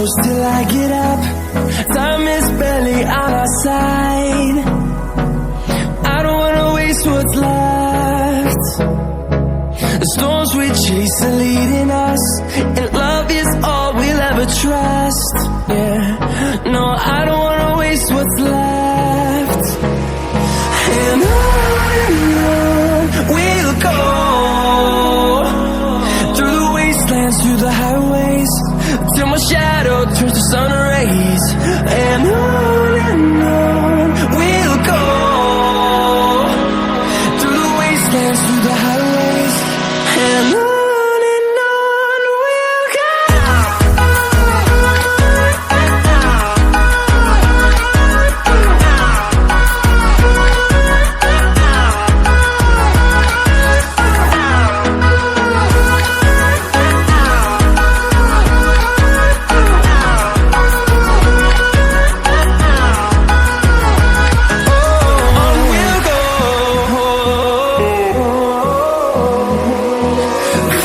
close till I get up. Time is barely on our side. I don't wanna waste what's left. The storms we chase are leading us, and love is all we'll ever trust. Yeah, no, I don't wanna waste what's left. And on we'll go, through the wastelands, through the highways, till my shadow turns to sun rays. And on we'll go, through the wastelands, through the highways, and on we'll go.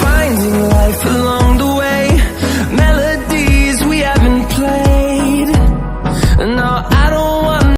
Finding life alone.